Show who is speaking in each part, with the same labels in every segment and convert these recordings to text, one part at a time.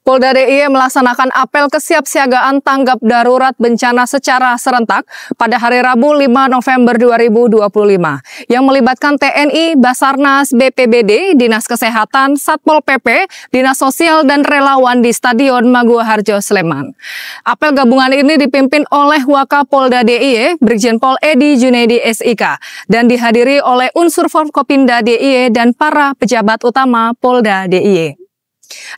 Speaker 1: Polda DIY melaksanakan apel kesiapsiagaan tanggap darurat bencana secara serentak pada hari Rabu 5 November 2025 yang melibatkan TNI, Basarnas, BPBD, Dinas Kesehatan, Satpol PP, Dinas Sosial, dan relawan di Stadion Maguwo Harjo, Sleman. Apel gabungan ini dipimpin oleh Wakapolda DIY, Brigjen Pol Edi Junaidi SIK, dan dihadiri oleh unsur Forkopimda DIY dan para pejabat utama Polda DIY.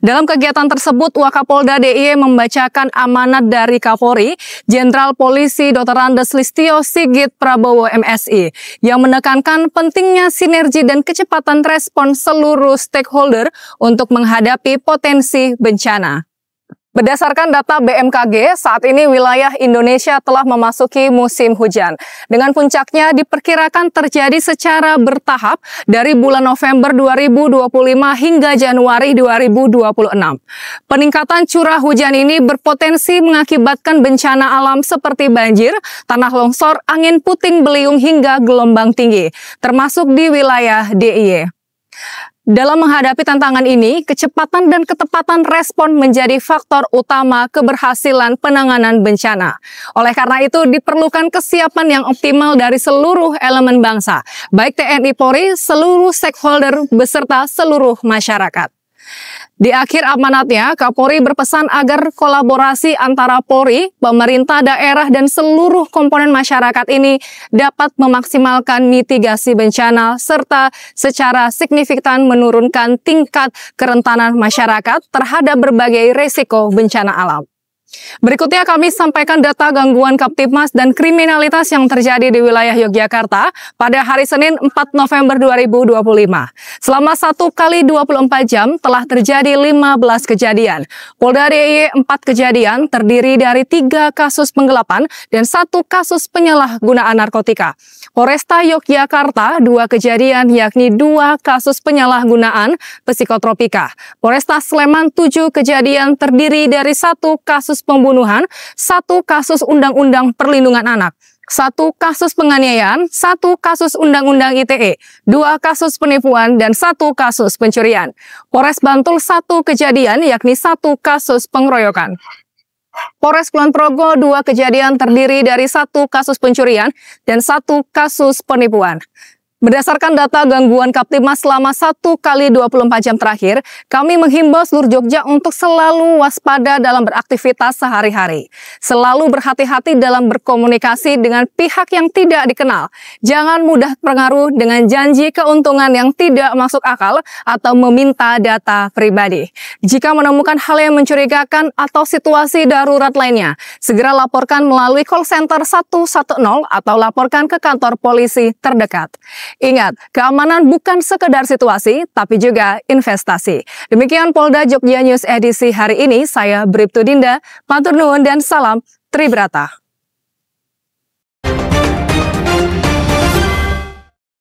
Speaker 1: Dalam kegiatan tersebut, Wakapolda DIY membacakan amanat dari Kapolri, Jenderal Polisi Dr. Andes Listio Sigit Prabowo MSI, yang menekankan pentingnya sinergi dan kecepatan respons seluruh stakeholder untuk menghadapi potensi bencana. Berdasarkan data BMKG, saat ini wilayah Indonesia telah memasuki musim hujan. Dengan puncaknya diperkirakan terjadi secara bertahap dari bulan November 2025 hingga Januari 2026. Peningkatan curah hujan ini berpotensi mengakibatkan bencana alam seperti banjir, tanah longsor, angin puting beliung hingga gelombang tinggi, termasuk di wilayah DIY. Dalam menghadapi tantangan ini, kecepatan dan ketepatan respon menjadi faktor utama keberhasilan penanganan bencana. Oleh karena itu, diperlukan kesiapan yang optimal dari seluruh elemen bangsa, baik TNI Polri, seluruh stakeholder, beserta seluruh masyarakat. Di akhir amanatnya, Kapolri berpesan agar kolaborasi antara Polri, pemerintah daerah, dan seluruh komponen masyarakat ini dapat memaksimalkan mitigasi bencana serta secara signifikan menurunkan tingkat kerentanan masyarakat terhadap berbagai risiko bencana alam. Berikutnya kami sampaikan data gangguan Kamtibmas dan kriminalitas yang terjadi di wilayah Yogyakarta pada hari Senin 4 November 2025. Selama 1 kali 24 jam telah terjadi 15 kejadian. Polda DIY 4 kejadian terdiri dari 3 kasus penggelapan dan 1 kasus penyalahgunaan narkotika. Polresta Yogyakarta 2 kejadian yakni 2 kasus penyalahgunaan psikotropika. Polresta Sleman 7 kejadian terdiri dari 1 kasus pembunuhan, 1 kasus Undang-Undang Perlindungan Anak, 1 kasus penganiayaan, 1 kasus Undang-Undang ITE, 2 kasus penipuan, dan 1 kasus pencurian. Polres Bantul 1 kejadian yakni 1 kasus pengeroyokan. Polres Kulon Progo 2 kejadian terdiri dari 1 kasus pencurian dan 1 kasus penipuan. Berdasarkan data gangguan Kamtibmas selama 1 kali 24 jam terakhir, kami menghimbau seluruh Jogja untuk selalu waspada dalam beraktivitas sehari-hari. Selalu berhati-hati dalam berkomunikasi dengan pihak yang tidak dikenal. Jangan mudah terpengaruh dengan janji keuntungan yang tidak masuk akal atau meminta data pribadi. Jika menemukan hal yang mencurigakan atau situasi darurat lainnya, segera laporkan melalui call center 110 atau laporkan ke kantor polisi terdekat. Ingat, keamanan bukan sekedar situasi, tapi juga investasi. Demikian Polda Jogja News edisi hari ini. Saya Bribtu Dinda, matur nuwun dan salam Tribrata.